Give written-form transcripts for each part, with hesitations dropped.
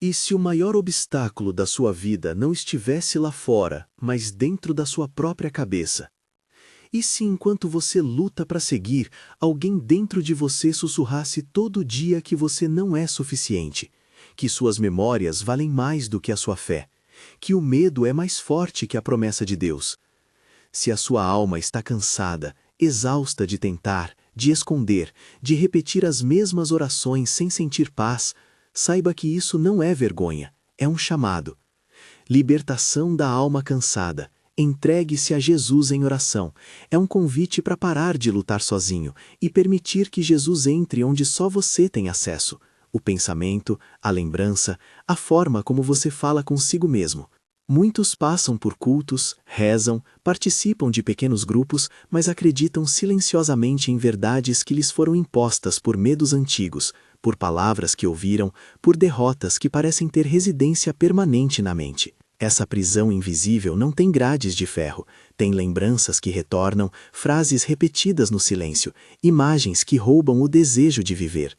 E se o maior obstáculo da sua vida não estivesse lá fora, mas dentro da sua própria cabeça? E se enquanto você luta para seguir, alguém dentro de você sussurrasse todo dia que você não é suficiente, que suas memórias valem mais do que a sua fé, que o medo é mais forte que a promessa de Deus? Se a sua alma está cansada, exausta de tentar, de esconder, de repetir as mesmas orações sem sentir paz, saiba que isso não é vergonha, é um chamado. Libertação da alma cansada. Entregue-se a Jesus em oração. É um convite para parar de lutar sozinho e permitir que Jesus entre onde só você tem acesso. O pensamento, a lembrança, a forma como você fala consigo mesmo. Muitos passam por cultos, rezam, participam de pequenos grupos, mas acreditam silenciosamente em verdades que lhes foram impostas por medos antigos, por palavras que ouviram, por derrotas que parecem ter residência permanente na mente. Essa prisão invisível não tem grades de ferro, tem lembranças que retornam, frases repetidas no silêncio, imagens que roubam o desejo de viver.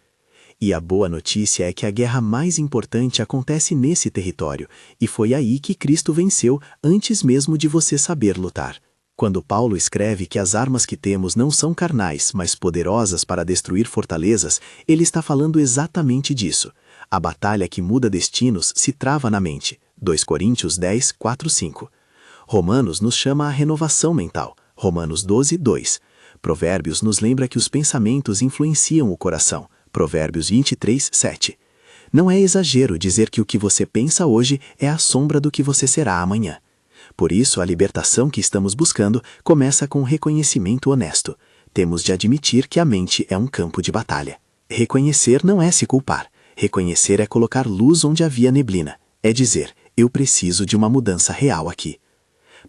E a boa notícia é que a guerra mais importante acontece nesse território, e foi aí que Cristo venceu antes mesmo de você saber lutar. Quando Paulo escreve que as armas que temos não são carnais, mas poderosas para destruir fortalezas, ele está falando exatamente disso. A batalha que muda destinos se trava na mente. 2 Coríntios 10, 4, 5. Romanos nos chama à renovação mental. Romanos 12, 2. Provérbios nos lembra que os pensamentos influenciam o coração. Provérbios 23, 7. Não é exagero dizer que o que você pensa hoje é a sombra do que você será amanhã. Por isso, a libertação que estamos buscando começa com um reconhecimento honesto. Temos de admitir que a mente é um campo de batalha. Reconhecer não é se culpar. Reconhecer é colocar luz onde havia neblina. É dizer, eu preciso de uma mudança real aqui.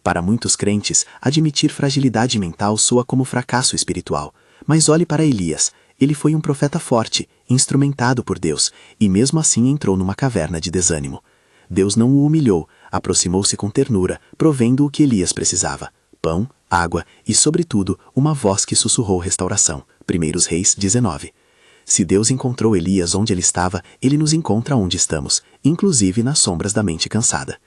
Para muitos crentes, admitir fragilidade mental soa como fracasso espiritual. Mas olhe para Elias. Ele foi um profeta forte, instrumentado por Deus, e mesmo assim entrou numa caverna de desânimo. Deus não o humilhou, aproximou-se com ternura, provendo o que Elias precisava: pão, água e, sobretudo, uma voz que sussurrou restauração. 1 Reis 19. Se Deus encontrou Elias onde ele estava, ele nos encontra onde estamos, inclusive nas sombras da mente cansada.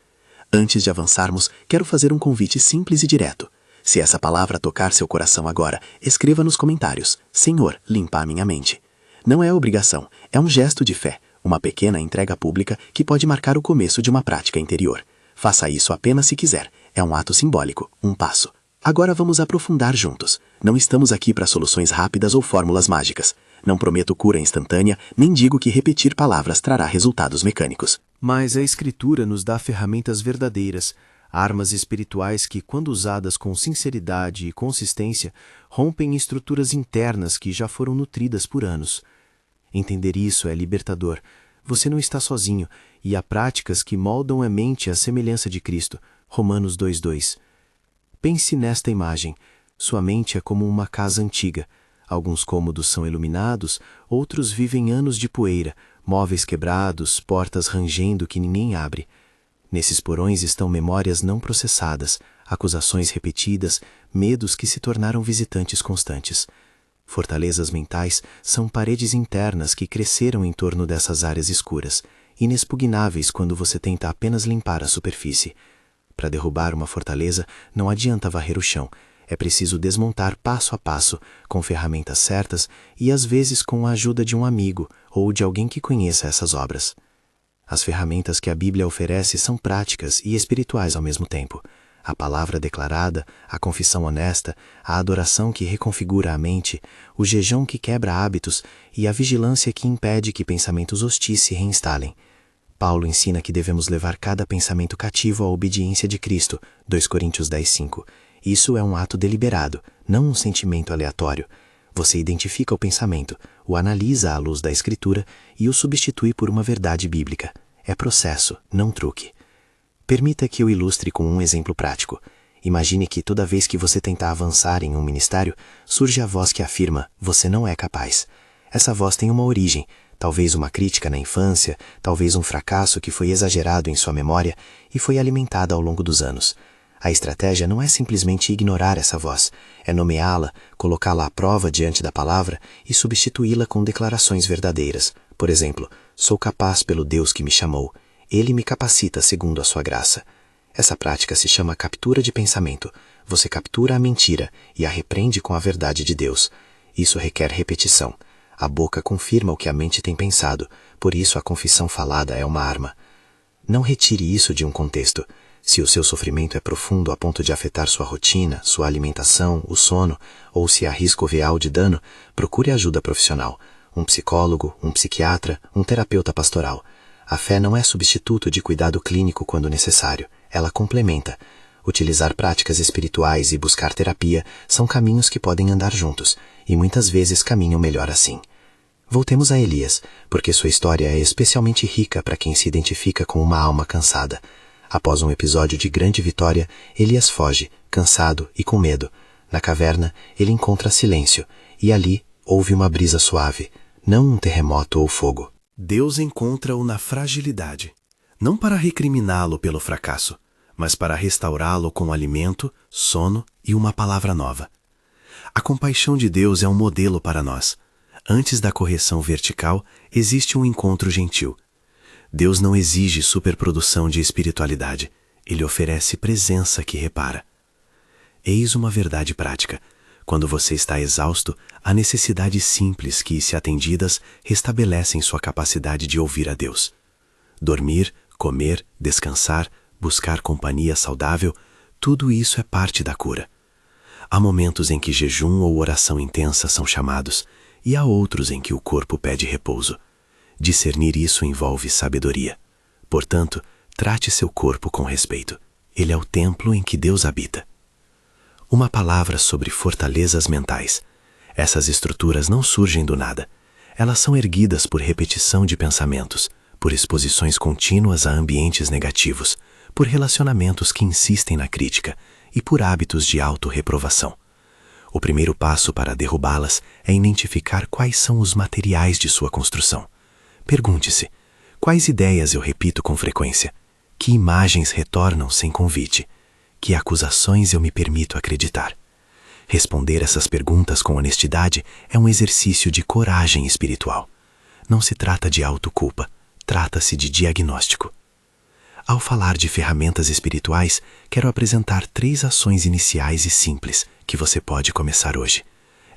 Antes de avançarmos, quero fazer um convite simples e direto. Se essa palavra tocar seu coração agora, escreva nos comentários: Senhor, limpa a minha mente. Não é obrigação, é um gesto de fé, uma pequena entrega pública que pode marcar o começo de uma prática interior. Faça isso apenas se quiser, é um ato simbólico, um passo. Agora vamos aprofundar juntos. Não estamos aqui para soluções rápidas ou fórmulas mágicas. Não prometo cura instantânea, nem digo que repetir palavras trará resultados mecânicos. Mas a Escritura nos dá ferramentas verdadeiras, armas espirituais que, quando usadas com sinceridade e consistência, rompem estruturas internas que já foram nutridas por anos. Entender isso é libertador. Você não está sozinho, e há práticas que moldam a mente à semelhança de Cristo. Romanos 2:2. Pense nesta imagem. Sua mente é como uma casa antiga. Alguns cômodos são iluminados, outros vivem anos de poeira, móveis quebrados, portas rangendo que ninguém abre. Nesses porões estão memórias não processadas, acusações repetidas, medos que se tornaram visitantes constantes. Fortalezas mentais são paredes internas que cresceram em torno dessas áreas escuras, inexpugnáveis quando você tenta apenas limpar a superfície. Para derrubar uma fortaleza, não adianta varrer o chão. É preciso desmontar passo a passo, com ferramentas certas e às vezes com a ajuda de um amigo ou de alguém que conheça essas obras. As ferramentas que a Bíblia oferece são práticas e espirituais ao mesmo tempo. A palavra declarada, a confissão honesta, a adoração que reconfigura a mente, o jejum que quebra hábitos e a vigilância que impede que pensamentos hostis se reinstalem. Paulo ensina que devemos levar cada pensamento cativo à obediência de Cristo, 2 Coríntios 10:5. Isso é um ato deliberado, não um sentimento aleatório. Você identifica o pensamento, o analisa à luz da Escritura e o substitui por uma verdade bíblica. É processo, não truque. Permita que eu ilustre com um exemplo prático. Imagine que toda vez que você tentar avançar em um ministério, surge a voz que afirma: você não é capaz. Essa voz tem uma origem, talvez uma crítica na infância, talvez um fracasso que foi exagerado em sua memória e foi alimentada ao longo dos anos. A estratégia não é simplesmente ignorar essa voz, é nomeá-la, colocá-la à prova diante da palavra e substituí-la com declarações verdadeiras. Por exemplo, sou capaz pelo Deus que me chamou. Ele me capacita segundo a sua graça. Essa prática se chama captura de pensamento. Você captura a mentira e a repreende com a verdade de Deus. Isso requer repetição. A boca confirma o que a mente tem pensado, por isso a confissão falada é uma arma. Não retire isso de um contexto. Se o seu sofrimento é profundo a ponto de afetar sua rotina, sua alimentação, o sono, ou se há risco real de dano, procure ajuda profissional. Um psicólogo, um psiquiatra, um terapeuta pastoral. A fé não é substituto de cuidado clínico quando necessário. Ela complementa. Utilizar práticas espirituais e buscar terapia são caminhos que podem andar juntos, e muitas vezes caminham melhor assim. Voltemos a Elias, porque sua história é especialmente rica para quem se identifica com uma alma cansada. Após um episódio de grande vitória, Elias foge, cansado e com medo. Na caverna, ele encontra silêncio, e ali houve uma brisa suave, não um terremoto ou fogo. Deus encontra-o na fragilidade, não para recriminá-lo pelo fracasso, mas para restaurá-lo com alimento, sono e uma palavra nova. A compaixão de Deus é um modelo para nós. Antes da correção vertical, existe um encontro gentil. Deus não exige superprodução de espiritualidade. Ele oferece presença que repara. Eis uma verdade prática. Quando você está exausto, há necessidades simples que, se atendidas, restabelecem sua capacidade de ouvir a Deus. Dormir, comer, descansar, buscar companhia saudável, tudo isso é parte da cura. Há momentos em que jejum ou oração intensa são chamados, e há outros em que o corpo pede repouso. Discernir isso envolve sabedoria. Portanto, trate seu corpo com respeito. Ele é o templo em que Deus habita. Uma palavra sobre fortalezas mentais. Essas estruturas não surgem do nada. Elas são erguidas por repetição de pensamentos, por exposições contínuas a ambientes negativos, por relacionamentos que insistem na crítica e por hábitos de autorreprovação. O primeiro passo para derrubá-las é identificar quais são os materiais de sua construção. Pergunte-se, quais ideias eu repito com frequência? Que imagens retornam sem convite? Que acusações eu me permito acreditar? Responder essas perguntas com honestidade é um exercício de coragem espiritual. Não se trata de autoculpa, trata-se de diagnóstico. Ao falar de ferramentas espirituais, quero apresentar 3 ações iniciais e simples que você pode começar hoje.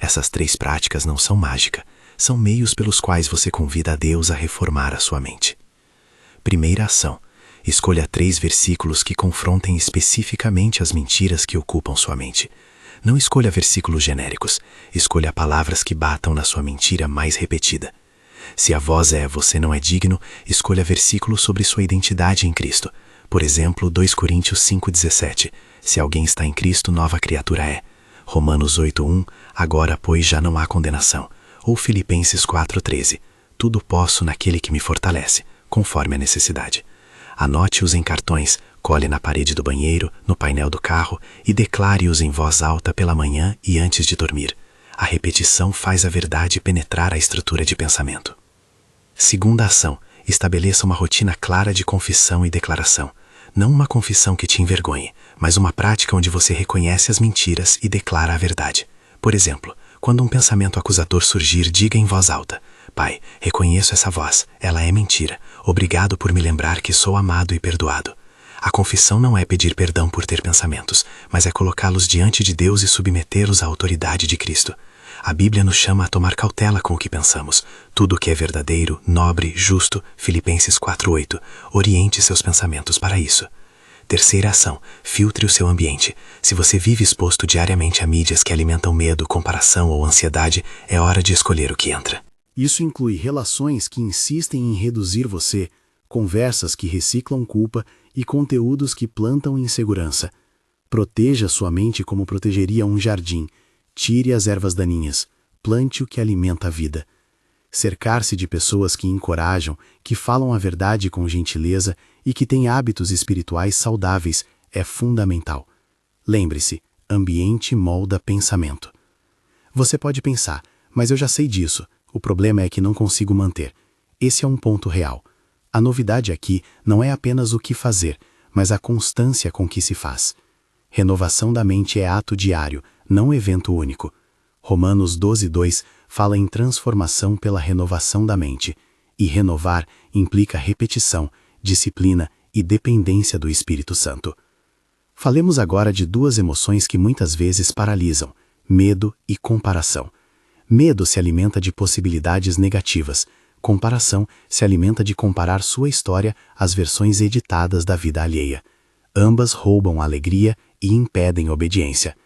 Essas 3 práticas não são mágica, são meios pelos quais você convida a Deus a reformar a sua mente. Primeira ação: escolha 3 versículos que confrontem especificamente as mentiras que ocupam sua mente. Não escolha versículos genéricos, escolha palavras que batam na sua mentira mais repetida. Se a voz é "você não é digno", escolha versículos sobre sua identidade em Cristo. Por exemplo, 2 Coríntios 5,17. Se alguém está em Cristo, nova criatura é. Romanos 8,1. Agora, pois, já não há condenação. Ou Filipenses 4,13. Tudo posso naquele que me fortalece, conforme a necessidade. Anote-os em cartões, cole na parede do banheiro, no painel do carro e declare-os em voz alta pela manhã e antes de dormir. A repetição faz a verdade penetrar a estrutura de pensamento. Segunda ação: estabeleça uma rotina clara de confissão e declaração. Não uma confissão que te envergonhe, mas uma prática onde você reconhece as mentiras e declara a verdade. Por exemplo, quando um pensamento acusador surgir, diga em voz alta: Pai, reconheço essa voz, ela é mentira. Obrigado por me lembrar que sou amado e perdoado. A confissão não é pedir perdão por ter pensamentos, mas é colocá-los diante de Deus e submetê-los à autoridade de Cristo. A Bíblia nos chama a tomar cautela com o que pensamos. Tudo o que é verdadeiro, nobre, justo, Filipenses 4,8. Oriente seus pensamentos para isso. Terceira ação: filtre o seu ambiente. Se você vive exposto diariamente a mídias que alimentam medo, comparação ou ansiedade, é hora de escolher o que entra. Isso inclui relações que insistem em reduzir você, conversas que reciclam culpa e conteúdos que plantam insegurança. Proteja sua mente como protegeria um jardim. Tire as ervas daninhas, plante o que alimenta a vida. Cercar-se de pessoas que encorajam, que falam a verdade com gentileza e que têm hábitos espirituais saudáveis é fundamental. Lembre-se, ambiente molda pensamento. Você pode pensar, mas eu já sei disso, o problema é que não consigo manter. Esse é um ponto real. A novidade aqui não é apenas o que fazer, mas a constância com que se faz. Renovação da mente é ato diário, não evento único. Romanos 12:2 fala em transformação pela renovação da mente, e renovar implica repetição, disciplina e dependência do Espírito Santo. Falemos agora de duas emoções que muitas vezes paralisam: medo e comparação. Medo se alimenta de possibilidades negativas. Comparação se alimenta de comparar sua história às versões editadas da vida alheia. Ambas roubam a alegria e impedem obediência.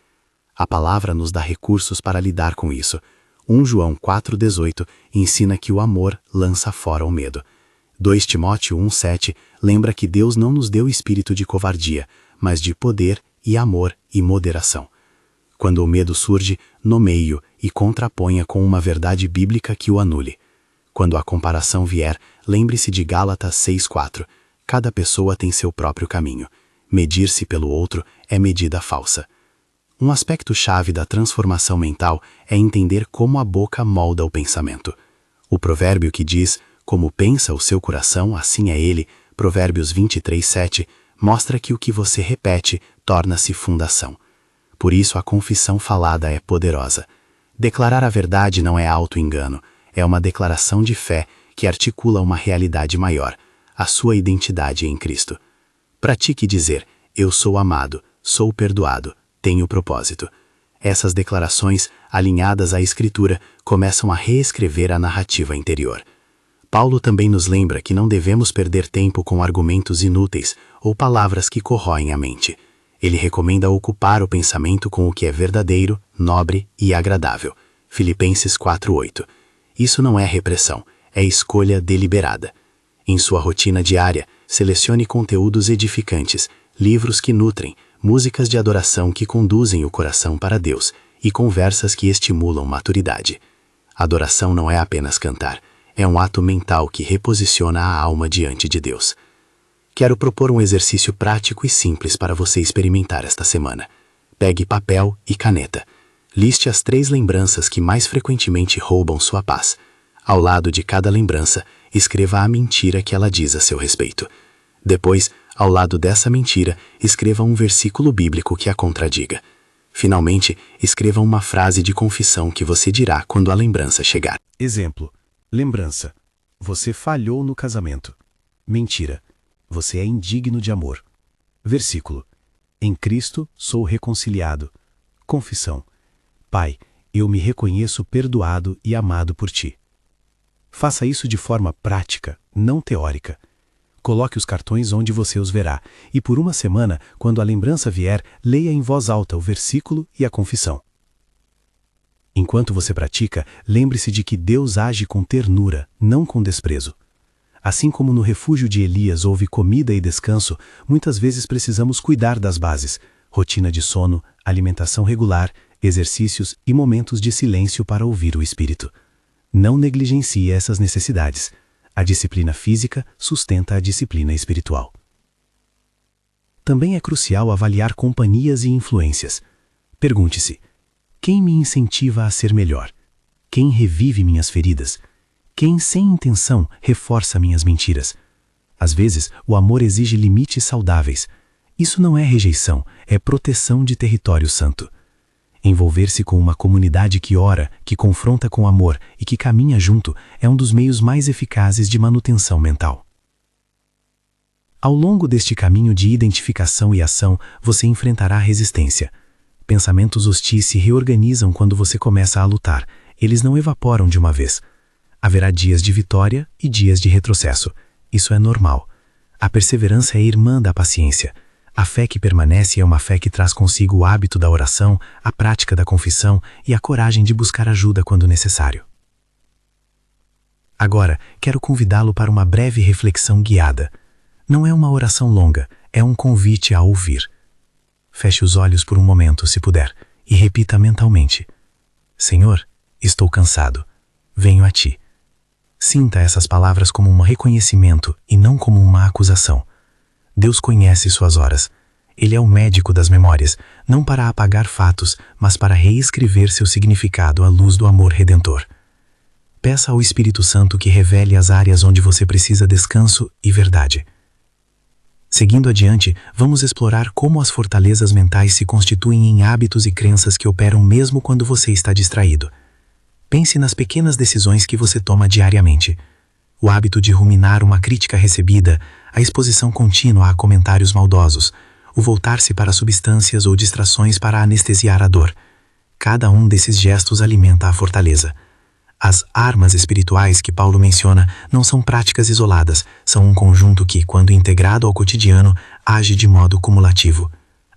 A palavra nos dá recursos para lidar com isso. 1 João 4,18 ensina que o amor lança fora o medo. 2 Timóteo 1,7 lembra que Deus não nos deu espírito de covardia, mas de poder e amor e moderação. Quando o medo surge, nomeie-o e contraponha com uma verdade bíblica que o anule. Quando a comparação vier, lembre-se de Gálatas 6,4. Cada pessoa tem seu próprio caminho. Medir-se pelo outro é medida falsa. Um aspecto-chave da transformação mental é entender como a boca molda o pensamento. O provérbio que diz, como pensa o seu coração, assim é ele, Provérbios 23:7, mostra que o que você repete torna-se fundação. Por isso a confissão falada é poderosa. Declarar a verdade não é auto-engano, é uma declaração de fé que articula uma realidade maior, a sua identidade em Cristo. Pratique dizer: eu sou amado, sou perdoado, tenho propósito. Essas declarações, alinhadas à Escritura, começam a reescrever a narrativa interior. Paulo também nos lembra que não devemos perder tempo com argumentos inúteis ou palavras que corroem a mente. Ele recomenda ocupar o pensamento com o que é verdadeiro, nobre e agradável. Filipenses 4:8. Isso não é repressão, é escolha deliberada. Em sua rotina diária, selecione conteúdos edificantes, livros que nutrem, músicas de adoração que conduzem o coração para Deus e conversas que estimulam maturidade. Adoração não é apenas cantar, é um ato mental que reposiciona a alma diante de Deus. Quero propor um exercício prático e simples para você experimentar esta semana. Pegue papel e caneta. Liste as 3 lembranças que mais frequentemente roubam sua paz. Ao lado de cada lembrança, escreva a mentira que ela diz a seu respeito. Depois, ao lado dessa mentira, escreva um versículo bíblico que a contradiga. Finalmente, escreva uma frase de confissão que você dirá quando a lembrança chegar. Exemplo. Lembrança. Você falhou no casamento. Mentira. Você é indigno de amor. Versículo. Em Cristo sou reconciliado. Confissão. Pai, eu me reconheço perdoado e amado por Ti. Faça isso de forma prática, não teórica. Coloque os cartões onde você os verá, e por uma semana, quando a lembrança vier, leia em voz alta o versículo e a confissão. Enquanto você pratica, lembre-se de que Deus age com ternura, não com desprezo. Assim como no refúgio de Elias houve comida e descanso, muitas vezes precisamos cuidar das bases: rotina de sono, alimentação regular, exercícios e momentos de silêncio para ouvir o Espírito. Não negligencie essas necessidades. A disciplina física sustenta a disciplina espiritual. Também é crucial avaliar companhias e influências. Pergunte-se: quem me incentiva a ser melhor? Quem revive minhas feridas? Quem, sem intenção, reforça minhas mentiras? Às vezes, o amor exige limites saudáveis. Isso não é rejeição, é proteção de território santo. Envolver-se com uma comunidade que ora, que confronta com amor e que caminha junto é um dos meios mais eficazes de manutenção mental. Ao longo deste caminho de identificação e ação, você enfrentará resistência. Pensamentos hostis se reorganizam quando você começa a lutar. Eles não evaporam de uma vez. Haverá dias de vitória e dias de retrocesso. Isso é normal. A perseverança é irmã da paciência. A fé que permanece é uma fé que traz consigo o hábito da oração, a prática da confissão e a coragem de buscar ajuda quando necessário. Agora, quero convidá-lo para uma breve reflexão guiada. Não é uma oração longa, é um convite a ouvir. Feche os olhos por um momento, se puder, e repita mentalmente: Senhor, estou cansado. Venho a Ti. Sinta essas palavras como um reconhecimento e não como uma acusação. Deus conhece suas horas. Ele é o médico das memórias, não para apagar fatos, mas para reescrever seu significado à luz do amor redentor. Peça ao Espírito Santo que revele as áreas onde você precisa descanso e verdade. Seguindo adiante, vamos explorar como as fortalezas mentais se constituem em hábitos e crenças que operam mesmo quando você está distraído. Pense nas pequenas decisões que você toma diariamente. O hábito de ruminar uma crítica recebida, a exposição contínua a comentários maldosos, o voltar-se para substâncias ou distrações para anestesiar a dor. Cada um desses gestos alimenta a fortaleza. As armas espirituais que Paulo menciona não são práticas isoladas, são um conjunto que, quando integrado ao cotidiano, age de modo cumulativo.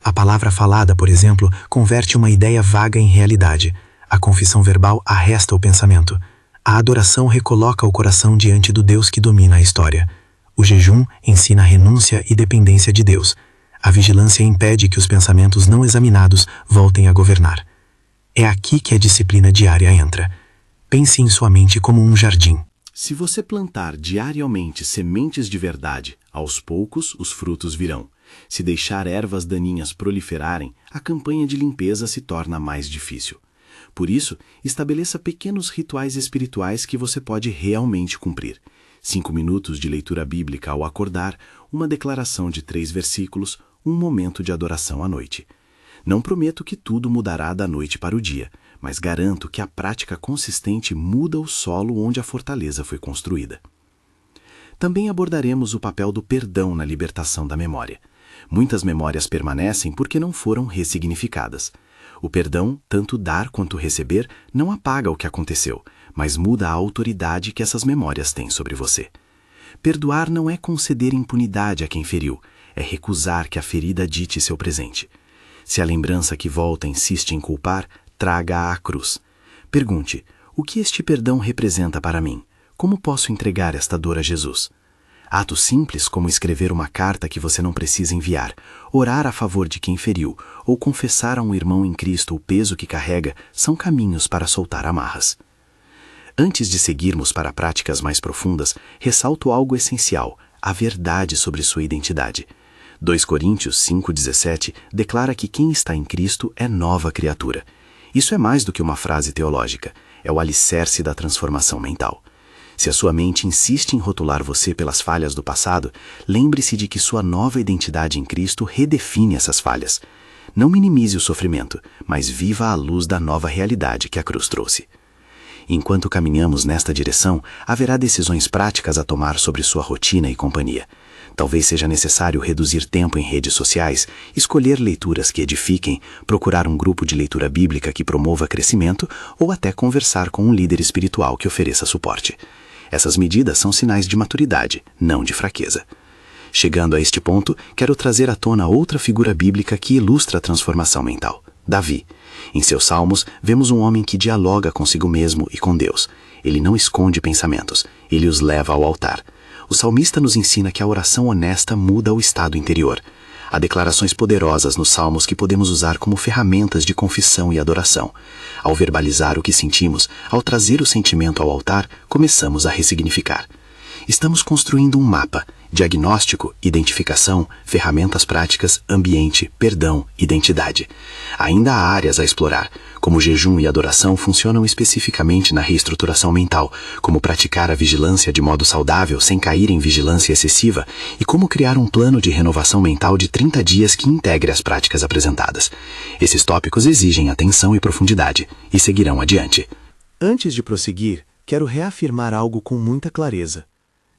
A palavra falada, por exemplo, converte uma ideia vaga em realidade. A confissão verbal arresta o pensamento. A adoração recoloca o coração diante do Deus que domina a história. O jejum ensina a renúncia e dependência de Deus. A vigilância impede que os pensamentos não examinados voltem a governar. É aqui que a disciplina diária entra. Pense em sua mente como um jardim. Se você plantar diariamente sementes de verdade, aos poucos os frutos virão. Se deixar ervas daninhas proliferarem, a campanha de limpeza se torna mais difícil. Por isso, estabeleça pequenos rituais espirituais que você pode realmente cumprir. 5 minutos de leitura bíblica ao acordar, uma declaração de 3 versículos, um momento de adoração à noite. Não prometo que tudo mudará da noite para o dia, mas garanto que a prática consistente muda o solo onde a fortaleza foi construída. Também abordaremos o papel do perdão na libertação da memória. Muitas memórias permanecem porque não foram ressignificadas. O perdão, tanto dar quanto receber, não apaga o que aconteceu, mas muda a autoridade que essas memórias têm sobre você. Perdoar não é conceder impunidade a quem feriu, é recusar que a ferida dite seu presente. Se a lembrança que volta insiste em culpar, traga-a à cruz. Pergunte, o que este perdão representa para mim? Como posso entregar esta dor a Jesus? Atos simples como escrever uma carta que você não precisa enviar, orar a favor de quem feriu ou confessar a um irmão em Cristo o peso que carrega são caminhos para soltar amarras. Antes de seguirmos para práticas mais profundas, ressalto algo essencial, a verdade sobre sua identidade. 2 Coríntios 5,17 declara que quem está em Cristo é nova criatura. Isso é mais do que uma frase teológica, é o alicerce da transformação mental. Se a sua mente insiste em rotular você pelas falhas do passado, lembre-se de que sua nova identidade em Cristo redefine essas falhas. Não minimize o sofrimento, mas viva à luz da nova realidade que a cruz trouxe. Enquanto caminhamos nesta direção, haverá decisões práticas a tomar sobre sua rotina e companhia. Talvez seja necessário reduzir tempo em redes sociais, escolher leituras que edifiquem, procurar um grupo de leitura bíblica que promova crescimento ou até conversar com um líder espiritual que ofereça suporte. Essas medidas são sinais de maturidade, não de fraqueza. Chegando a este ponto, quero trazer à tona outra figura bíblica que ilustra a transformação mental: Davi. Em seus salmos, vemos um homem que dialoga consigo mesmo e com Deus. Ele não esconde pensamentos, ele os leva ao altar. O salmista nos ensina que a oração honesta muda o estado interior. Há declarações poderosas nos salmos que podemos usar como ferramentas de confissão e adoração. Ao verbalizar o que sentimos, ao trazer o sentimento ao altar, começamos a ressignificar. Estamos construindo um mapa: diagnóstico, identificação, ferramentas práticas, ambiente, perdão, identidade. Ainda há áreas a explorar, como jejum e adoração funcionam especificamente na reestruturação mental, como praticar a vigilância de modo saudável sem cair em vigilância excessiva e como criar um plano de renovação mental de 30 dias que integre as práticas apresentadas. Esses tópicos exigem atenção e profundidade e seguirão adiante. Antes de prosseguir, quero reafirmar algo com muita clareza.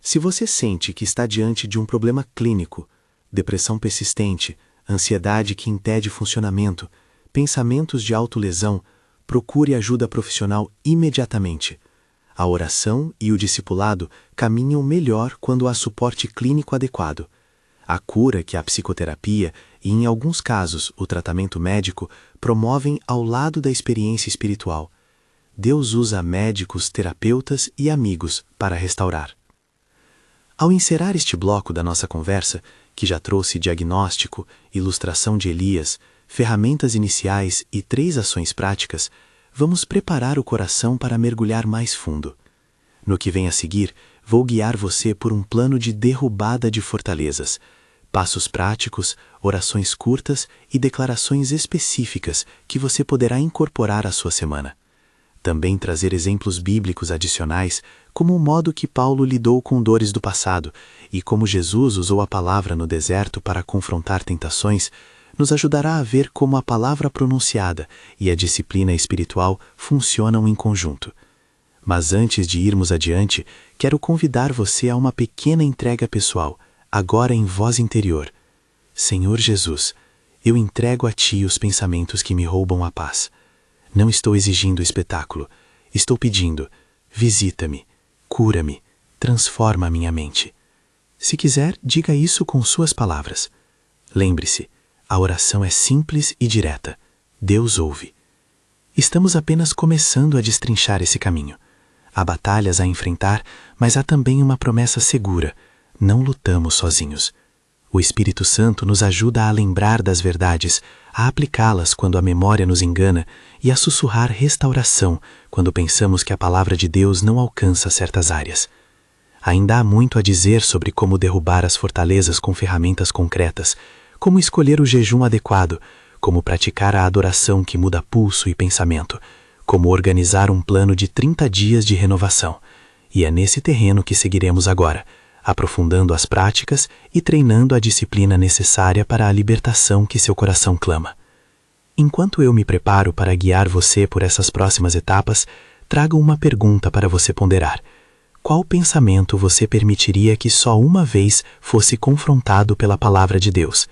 Se você sente que está diante de um problema clínico, depressão persistente, ansiedade que impede funcionamento, pensamentos de autolesão, procure ajuda profissional imediatamente. A oração e o discipulado caminham melhor quando há suporte clínico adequado. A cura que a psicoterapia e, em alguns casos, o tratamento médico promovem ao lado da experiência espiritual. Deus usa médicos, terapeutas e amigos para restaurar. Ao encerrar este bloco da nossa conversa, que já trouxe diagnóstico, ilustração de Elias, ferramentas iniciais e 3 ações práticas, vamos preparar o coração para mergulhar mais fundo. No que vem a seguir, vou guiar você por um plano de derrubada de fortalezas, passos práticos, orações curtas e declarações específicas que você poderá incorporar à sua semana. Também trazer exemplos bíblicos adicionais, como o modo que Paulo lidou com dores do passado e como Jesus usou a palavra no deserto para confrontar tentações, nos ajudará a ver como a palavra pronunciada e a disciplina espiritual funcionam em conjunto. Mas antes de irmos adiante, quero convidar você a uma pequena entrega pessoal, agora em voz interior. Senhor Jesus, eu entrego a Ti os pensamentos que me roubam a paz. Não estou exigindo espetáculo, estou pedindo, visita-me, cura-me, transforma a minha mente. Se quiser, diga isso com suas palavras. Lembre-se, a oração é simples e direta. Deus ouve. Estamos apenas começando a destrinchar esse caminho. Há batalhas a enfrentar, mas há também uma promessa segura. Não lutamos sozinhos. O Espírito Santo nos ajuda a lembrar das verdades, a aplicá-las quando a memória nos engana e a sussurrar restauração quando pensamos que a palavra de Deus não alcança certas áreas. Ainda há muito a dizer sobre como derrubar as fortalezas com ferramentas concretas, como escolher o jejum adequado, como praticar a adoração que muda pulso e pensamento, como organizar um plano de 30 dias de renovação. E é nesse terreno que seguiremos agora, aprofundando as práticas e treinando a disciplina necessária para a libertação que seu coração clama. Enquanto eu me preparo para guiar você por essas próximas etapas, trago uma pergunta para você ponderar. Qual pensamento você permitiria que só uma vez fosse confrontado pela palavra de Deus?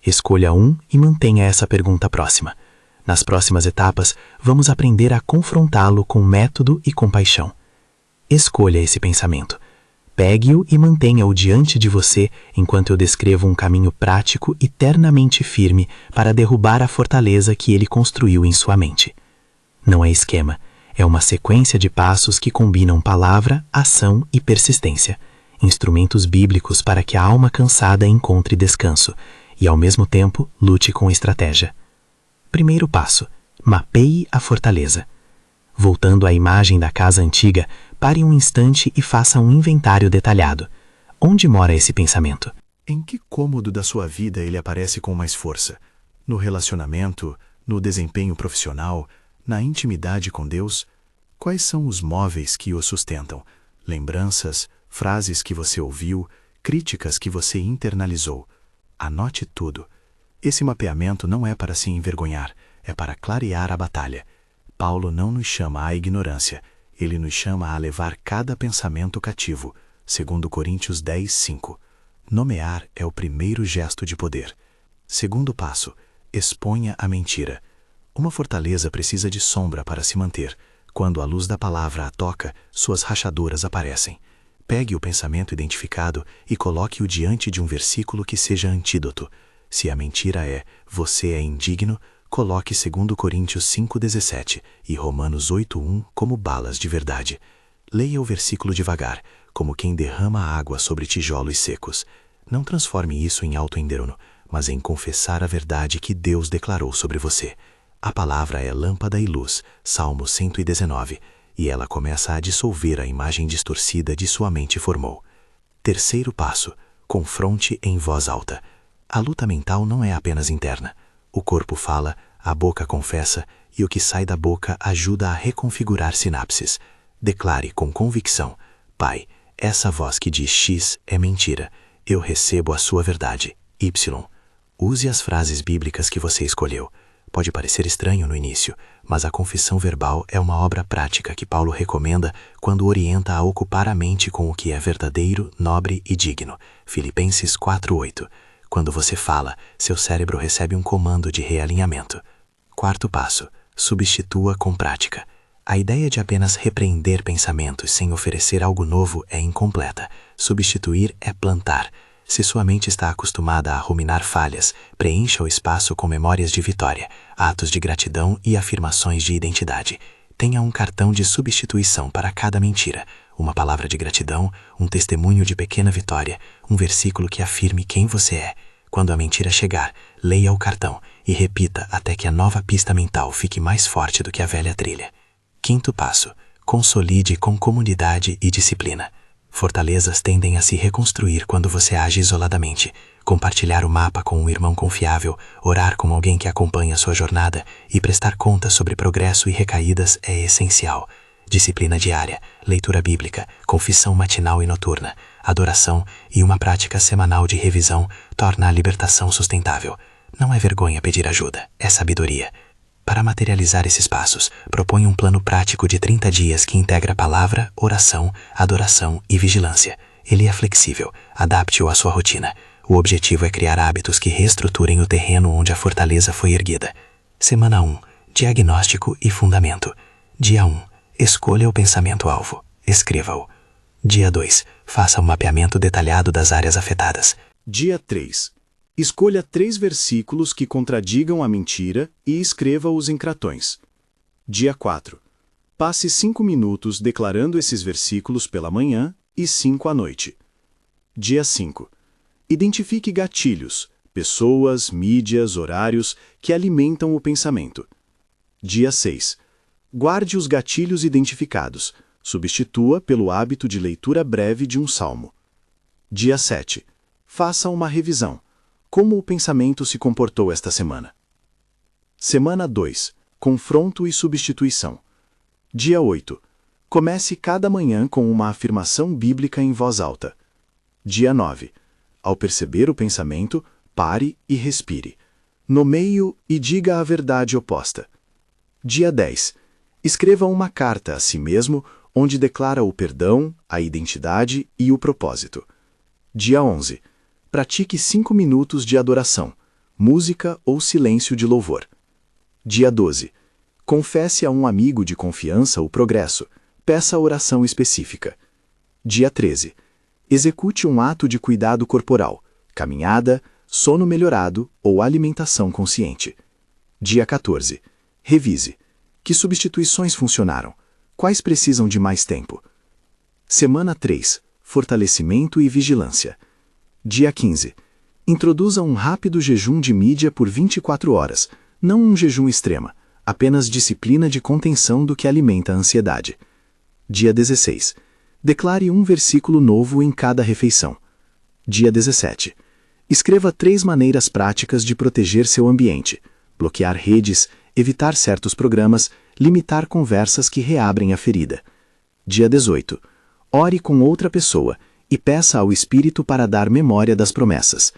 Escolha um e mantenha essa pergunta próxima. Nas próximas etapas, vamos aprender a confrontá-lo com método e compaixão. Escolha esse pensamento. Pegue-o e mantenha-o diante de você enquanto eu descrevo um caminho prático e eternamente firme para derrubar a fortaleza que ele construiu em sua mente. Não é esquema, é uma sequência de passos que combinam palavra, ação e persistência, instrumentos bíblicos para que a alma cansada encontre descanso e, ao mesmo tempo, lute com estratégia. Primeiro passo: mapeie a fortaleza. Voltando à imagem da casa antiga, pare um instante e faça um inventário detalhado. Onde mora esse pensamento? Em que cômodo da sua vida ele aparece com mais força? No relacionamento, no desempenho profissional, na intimidade com Deus? Quais são os móveis que o sustentam? Lembranças, frases que você ouviu, críticas que você internalizou. Anote tudo. Esse mapeamento não é para se envergonhar, é para clarear a batalha. Paulo não nos chama à ignorância, ele nos chama a levar cada pensamento cativo, segundo Coríntios 10:5. Nomear é o primeiro gesto de poder. Segundo passo: exponha a mentira. Uma fortaleza precisa de sombra para se manter. Quando a luz da palavra a toca, suas rachaduras aparecem. Pegue o pensamento identificado e coloque-o diante de um versículo que seja antídoto. Se a mentira é, você é indigno, coloque 2 Coríntios 5:17 e Romanos 8:1 como balas de verdade. Leia o versículo devagar, como quem derrama água sobre tijolos secos. Não transforme isso em autoenderono, mas em confessar a verdade que Deus declarou sobre você. A palavra é lâmpada e luz, Salmo 119, e ela começa a dissolver a imagem distorcida de sua mente formou. Terceiro passo: confronte em voz alta. A luta mental não é apenas interna. O corpo fala, a boca confessa, e o que sai da boca ajuda a reconfigurar sinapses. Declare com convicção: Pai, essa voz que diz X é mentira. Eu recebo a sua verdade, Y. Use as frases bíblicas que você escolheu. Pode parecer estranho no início, mas a confissão verbal é uma obra prática que Paulo recomenda quando orienta a ocupar a mente com o que é verdadeiro, nobre e digno. Filipenses 4:8. Quando você fala, seu cérebro recebe um comando de realinhamento. Quarto passo: substitua com prática. A ideia de apenas repreender pensamentos sem oferecer algo novo é incompleta. Substituir é plantar. Se sua mente está acostumada a ruminar falhas, preencha o espaço com memórias de vitória, atos de gratidão e afirmações de identidade. Tenha um cartão de substituição para cada mentira, uma palavra de gratidão, um testemunho de pequena vitória, um versículo que afirme quem você é. Quando a mentira chegar, leia o cartão e repita até que a nova pista mental fique mais forte do que a velha trilha. Quinto passo: consolide com comunidade e disciplina. Fortalezas tendem a se reconstruir quando você age isoladamente. Compartilhar o mapa com um irmão confiável, orar com alguém que acompanha sua jornada e prestar contas sobre progresso e recaídas é essencial. Disciplina diária, leitura bíblica, confissão matinal e noturna, adoração e uma prática semanal de revisão torna a libertação sustentável. Não é vergonha pedir ajuda, é sabedoria. Para materializar esses passos, proponha um plano prático de 30 dias que integra palavra, oração, adoração e vigilância. Ele é flexível, adapte-o à sua rotina. O objetivo é criar hábitos que reestruturem o terreno onde a fortaleza foi erguida. Semana 1. Diagnóstico e fundamento. Dia 1. Escolha o pensamento-alvo. Escreva-o. Dia 2. Faça um mapeamento detalhado das áreas afetadas. Dia 3. Escolha 3 versículos que contradigam a mentira e escreva-os em cratões. Dia 4. Passe 5 minutos declarando esses versículos pela manhã e 5 à noite. Dia 5. Identifique gatilhos, pessoas, mídias, horários que alimentam o pensamento. Dia 6. Guarde os gatilhos identificados. Substitua pelo hábito de leitura breve de um salmo. Dia 7. Faça uma revisão. Como o pensamento se comportou esta semana? Semana 2. Confronto e substituição. Dia 8. Comece cada manhã com uma afirmação bíblica em voz alta. Dia 9. Ao perceber o pensamento, pare e respire. Nomeie-o e diga a verdade oposta. Dia 10. Escreva uma carta a si mesmo, onde declara o perdão, a identidade e o propósito. Dia 11. Pratique 5 minutos de adoração, música ou silêncio de louvor. Dia 12. Confesse a um amigo de confiança o progresso. Peça oração específica. Dia 13. Execute um ato de cuidado corporal, caminhada, sono melhorado ou alimentação consciente. Dia 14. Revise. Que substituições funcionaram? Quais precisam de mais tempo? Semana 3. Fortalecimento e vigilância. Dia 15. Introduza um rápido jejum de mídia por 24 horas, não um jejum extremo, apenas disciplina de contenção do que alimenta a ansiedade. Dia 16. Declare um versículo novo em cada refeição. Dia 17. Escreva 3 maneiras práticas de proteger seu ambiente: bloquear redes, evitar certos programas, limitar conversas que reabrem a ferida. Dia 18. Ore com outra pessoa e peça ao Espírito para dar memória das promessas.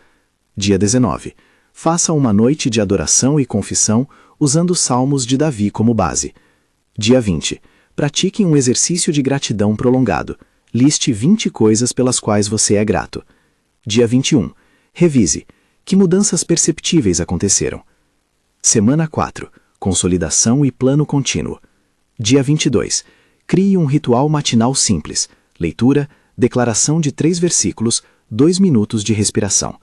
Dia 19. Faça uma noite de adoração e confissão usando os Salmos de Davi como base. Dia 20. Pratique um exercício de gratidão prolongado. Liste 20 coisas pelas quais você é grato. Dia 21. Revise. Que mudanças perceptíveis aconteceram? Semana 4. Consolidação e plano contínuo. Dia 22. Crie um ritual matinal simples. Leitura, declaração de 3 versículos, 2 minutos de respiração.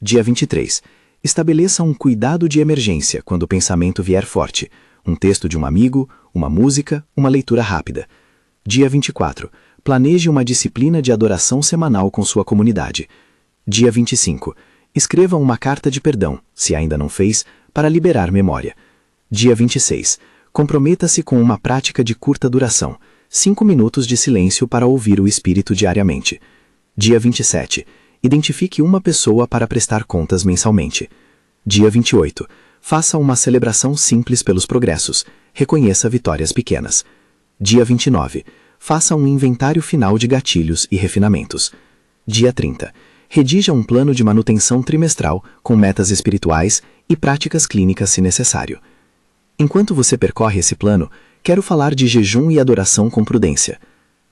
Dia 23. Estabeleça um cuidado de emergência quando o pensamento vier forte. Um texto de um amigo, uma música, uma leitura rápida. Dia 24. Planeje uma disciplina de adoração semanal com sua comunidade. Dia 25. Escreva uma carta de perdão, se ainda não fez, para liberar memória. Dia 26. Comprometa-se com uma prática de curta duração. 5 minutos de silêncio para ouvir o Espírito diariamente. Dia 27. Identifique uma pessoa para prestar contas mensalmente. Dia 28. Faça uma celebração simples pelos progressos. Reconheça vitórias pequenas. Dia 29. Faça um inventário final de gatilhos e refinamentos. Dia 30. Redija um plano de manutenção trimestral com metas espirituais e práticas clínicas se necessário. Enquanto você percorre esse plano, quero falar de jejum e adoração com prudência.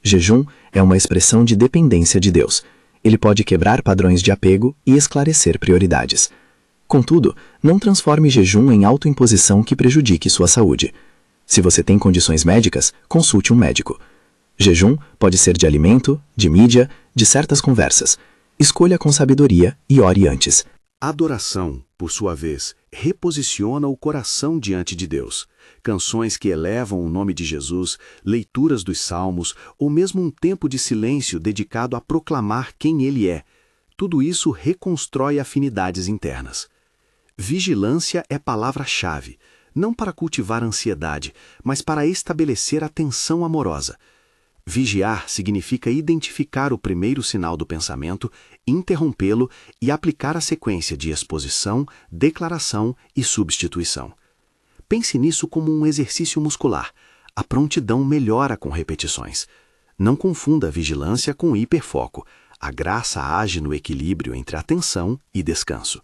Jejum é uma expressão de dependência de Deus. Ele pode quebrar padrões de apego e esclarecer prioridades. Contudo, não transforme jejum em autoimposição que prejudique sua saúde. Se você tem condições médicas, consulte um médico. Jejum pode ser de alimento, de mídia, de certas conversas. Escolha com sabedoria e ore antes. Adoração, por sua vez, reposiciona o coração diante de Deus. Canções que elevam o nome de Jesus, leituras dos salmos, ou mesmo um tempo de silêncio dedicado a proclamar quem Ele é. Tudo isso reconstrói afinidades internas. Vigilância é palavra-chave, não para cultivar ansiedade, mas para estabelecer a tensão amorosa. Vigiar significa identificar o primeiro sinal do pensamento, interrompê-lo e aplicar a sequência de exposição, declaração e substituição. Pense nisso como um exercício muscular. A prontidão melhora com repetições. Não confunda vigilância com hiperfoco. A graça age no equilíbrio entre atenção e descanso.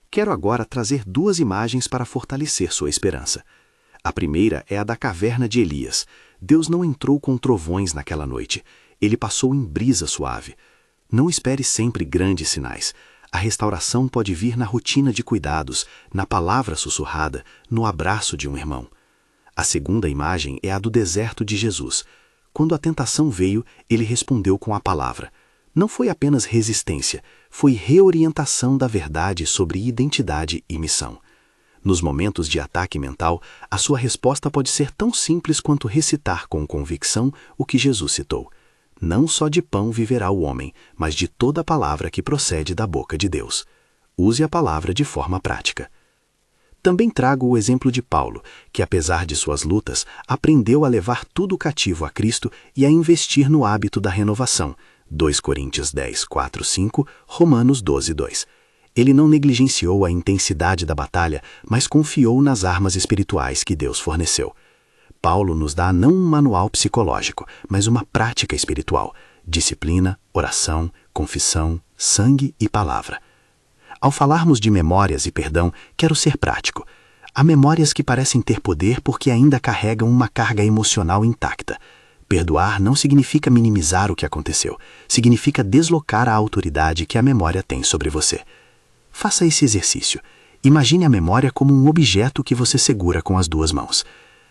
Quero agora trazer duas imagens para fortalecer sua esperança. A primeira é a da caverna de Elias. Deus não entrou com trovões naquela noite. Ele passou em brisa suave. Não espere sempre grandes sinais. A restauração pode vir na rotina de cuidados, na palavra sussurrada, no abraço de um irmão. A segunda imagem é a do deserto de Jesus. Quando a tentação veio, ele respondeu com a palavra. Não foi apenas resistência, foi reorientação da verdade sobre identidade e missão. Nos momentos de ataque mental, a sua resposta pode ser tão simples quanto recitar com convicção o que Jesus citou. Não só de pão viverá o homem, mas de toda a palavra que procede da boca de Deus. Use a palavra de forma prática. Também trago o exemplo de Paulo, que apesar de suas lutas, aprendeu a levar tudo cativo a Cristo e a investir no hábito da renovação. 2 Coríntios 10, 4, 5, Romanos 12, 2. Ele não negligenciou a intensidade da batalha, mas confiou nas armas espirituais que Deus forneceu. Paulo nos dá não um manual psicológico, mas uma prática espiritual: disciplina, oração, confissão, sangue e palavra. Ao falarmos de memórias e perdão, quero ser prático. Há memórias que parecem ter poder porque ainda carregam uma carga emocional intacta. Perdoar não significa minimizar o que aconteceu, significa deslocar a autoridade que a memória tem sobre você. Faça esse exercício. Imagine a memória como um objeto que você segura com as duas mãos.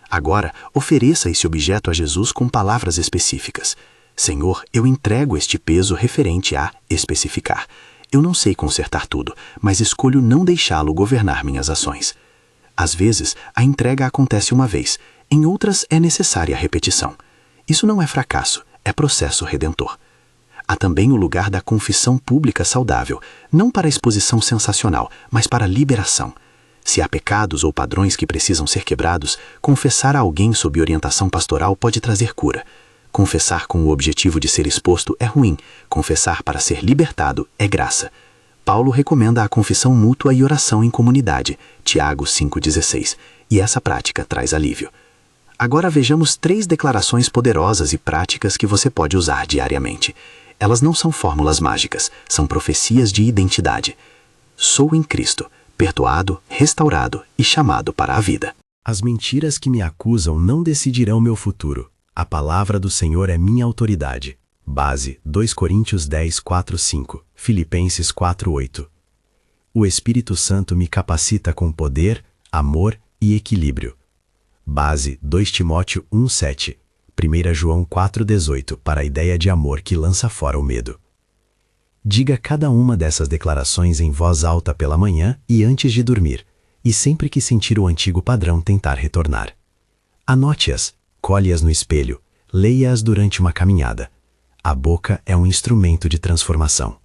Agora, ofereça esse objeto a Jesus com palavras específicas. Senhor, eu entrego este peso referente a especificar. Eu não sei consertar tudo, mas escolho não deixá-lo governar minhas ações. Às vezes, a entrega acontece uma vez, em outras é necessária a repetição. Isso não é fracasso, é processo redentor. Há também o lugar da confissão pública saudável, não para exposição sensacional, mas para liberação. Se há pecados ou padrões que precisam ser quebrados, confessar a alguém sob orientação pastoral pode trazer cura. Confessar com o objetivo de ser exposto é ruim, confessar para ser libertado é graça. Paulo recomenda a confissão mútua e oração em comunidade, Tiago 5,16, e essa prática traz alívio. Agora vejamos 3 declarações poderosas e práticas que você pode usar diariamente. Elas não são fórmulas mágicas, são profecias de identidade. Sou em Cristo, perdoado, restaurado e chamado para a vida. As mentiras que me acusam não decidirão meu futuro. A palavra do Senhor é minha autoridade. Base 2 Coríntios 10, 4, 5, Filipenses 4, 8. O Espírito Santo me capacita com poder, amor e equilíbrio. Base 2 Timóteo 1, 7, 1 João 4, 18, para a ideia de amor que lança fora o medo. Diga cada uma dessas declarações em voz alta pela manhã e antes de dormir, e sempre que sentir o antigo padrão tentar retornar. Anote-as, colhe-as no espelho, leia-as durante uma caminhada. A boca é um instrumento de transformação.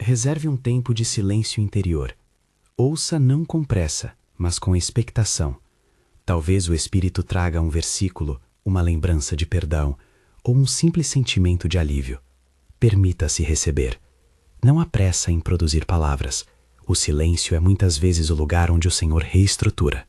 Reserve um tempo de silêncio interior. Ouça não com pressa, mas com expectação. Talvez o Espírito traga um versículo, uma lembrança de perdão, ou um simples sentimento de alívio. Permita-se receber. Não há pressa em produzir palavras. O silêncio é muitas vezes o lugar onde o Senhor reestrutura.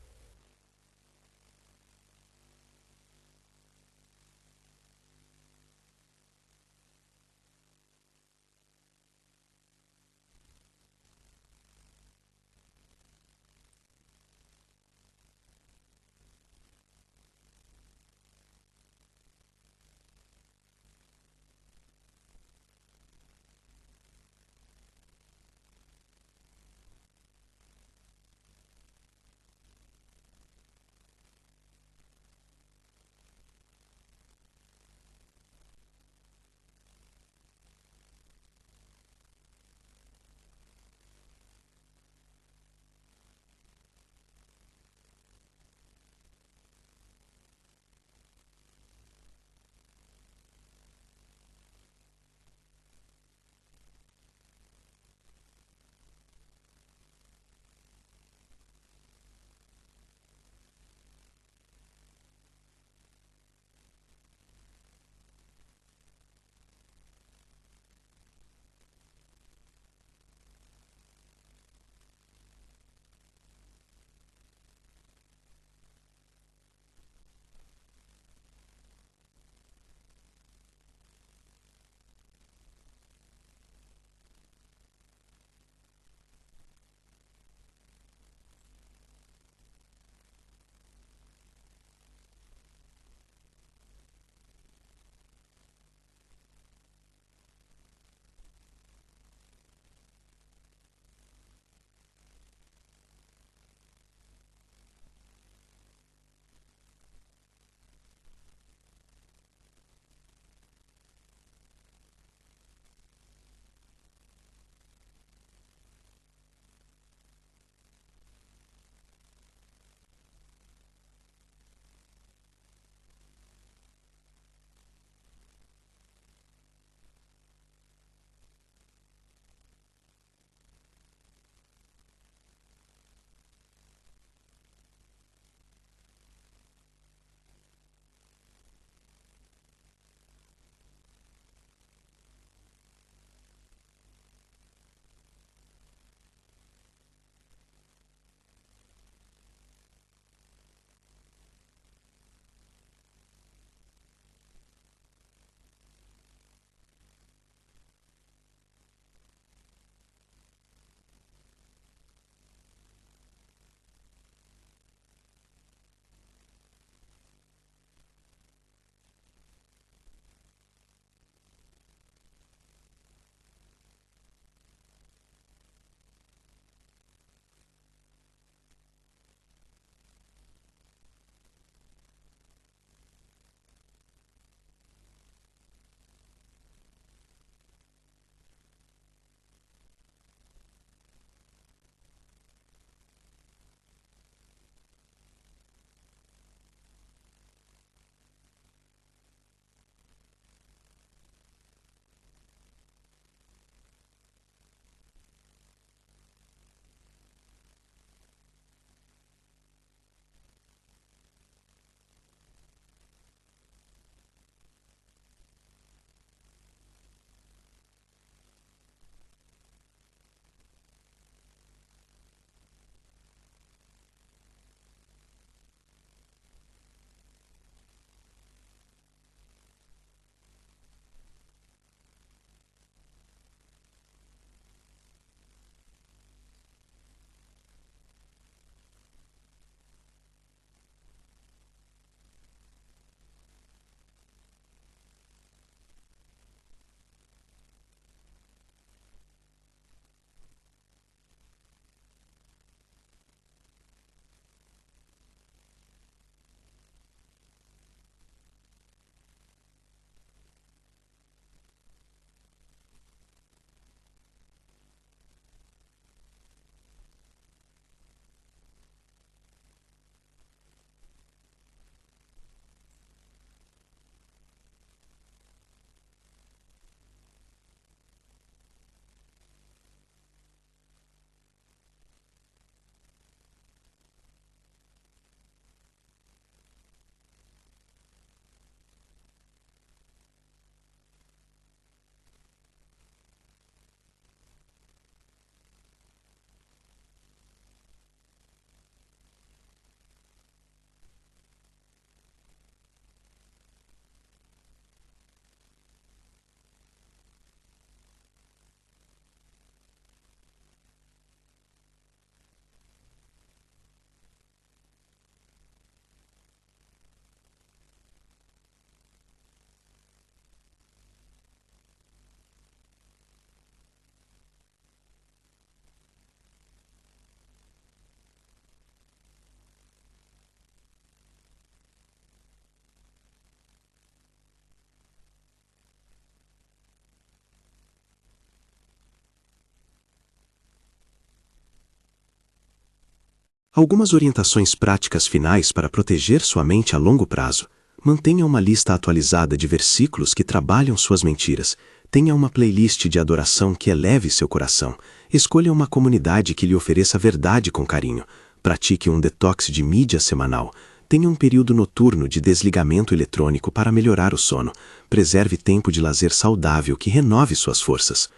Algumas orientações práticas finais para proteger sua mente a longo prazo. Mantenha uma lista atualizada de versículos que trabalham suas mentiras. Tenha uma playlist de adoração que eleve seu coração. Escolha uma comunidade que lhe ofereça verdade com carinho. Pratique um detox de mídia semanal. Tenha um período noturno de desligamento eletrônico para melhorar o sono. Preserve tempo de lazer saudável que renove suas forças.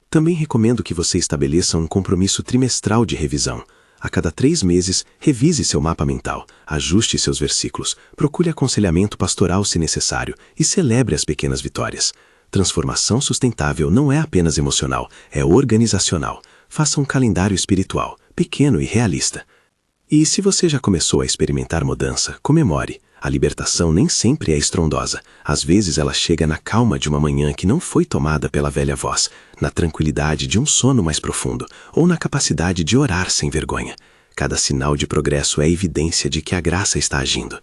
Também recomendo que você estabeleça um compromisso trimestral de revisão. A cada 3 meses, revise seu mapa mental, ajuste seus versículos, procure aconselhamento pastoral se necessário e celebre as pequenas vitórias. Transformação sustentável não é apenas emocional, é organizacional. Faça um calendário espiritual, pequeno e realista. E se você já começou a experimentar mudança, comemore. A libertação nem sempre é estrondosa. Às vezes ela chega na calma de uma manhã que não foi tomada pela velha voz, na tranquilidade de um sono mais profundo, ou na capacidade de orar sem vergonha. Cada sinal de progresso é evidência de que a graça está agindo.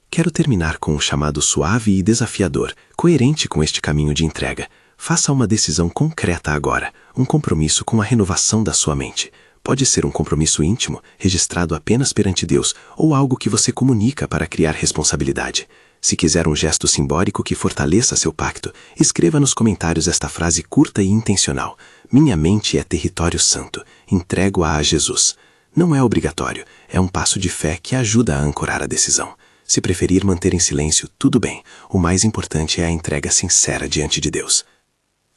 Quero terminar com um chamado suave e desafiador, coerente com este caminho de entrega. Faça uma decisão concreta agora, um compromisso com a renovação da sua mente. Pode ser um compromisso íntimo, registrado apenas perante Deus, ou algo que você comunica para criar responsabilidade. Se quiser um gesto simbólico que fortaleça seu pacto, escreva nos comentários esta frase curta e intencional. Minha mente é território santo, entrego-a a Jesus. Não é obrigatório, é um passo de fé que ajuda a ancorar a decisão. Se preferir manter em silêncio, tudo bem. O mais importante é a entrega sincera diante de Deus.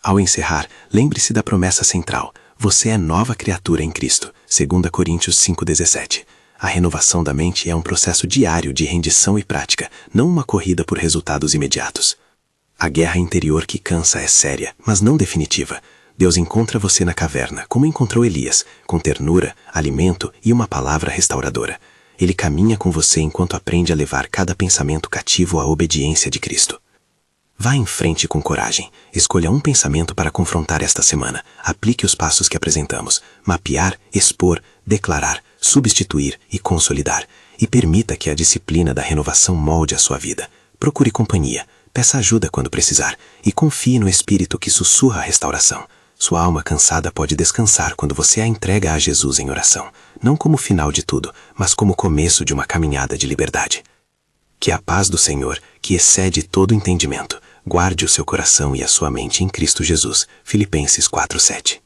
Ao encerrar, lembre-se da promessa central. Você é nova criatura em Cristo, 2 Coríntios 5,17. A renovação da mente é um processo diário de rendição e prática, não uma corrida por resultados imediatos. A guerra interior que cansa é séria, mas não definitiva. Deus encontra você na caverna, como encontrou Elias, com ternura, alimento e uma palavra restauradora. Ele caminha com você enquanto aprende a levar cada pensamento cativo à obediência de Cristo. Vá em frente com coragem. Escolha um pensamento para confrontar esta semana. Aplique os passos que apresentamos. Mapear, expor, declarar, substituir e consolidar. E permita que a disciplina da renovação molde a sua vida. Procure companhia. Peça ajuda quando precisar. E confie no Espírito que sussurra a restauração. Sua alma cansada pode descansar quando você a entrega a Jesus em oração. Não como final de tudo, mas como começo de uma caminhada de liberdade. Que a paz do Senhor, que excede todo entendimento, guarde o seu coração e a sua mente em Cristo Jesus. Filipenses 4:7.